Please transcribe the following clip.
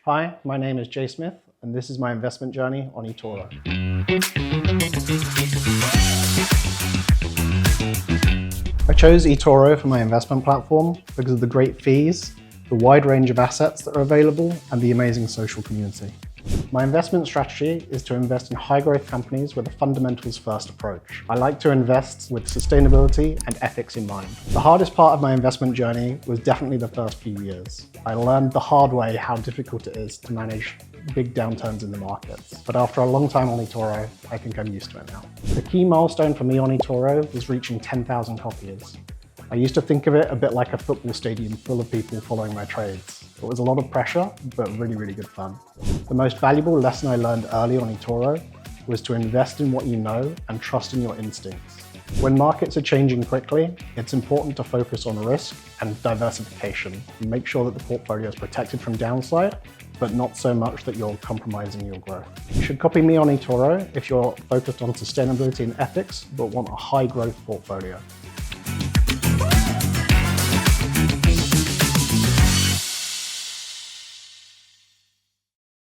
Hi, my name is Jay Smith, and this is my investment journey on eToro. I chose eToro for my investment platform because of the great fees, the wide range of assets that are available, and the amazing social community. My investment strategy is to invest in high-growth companies with a fundamentals-first approach. I like to invest with sustainability and ethics in mind. The hardest part of my investment journey was definitely the first few years. I learned the hard way how difficult it is to manage big downturns in the markets. But after a long time on eToro, I think I'm used to it now. The key milestone for me on eToro was reaching 10,000 copiers. I used to think of it a bit like a football stadium full of people following my trades. It was a lot of pressure, but really good fun. The most valuable lesson I learned early on eToro was to invest in what you know and trust in your instincts. When markets are changing quickly, it's important to focus on risk and diversification and make sure that the portfolio is protected from downside, but not so much that you're compromising your growth. You should copy me on eToro if you're focused on sustainability and ethics, but want a high growth portfolio.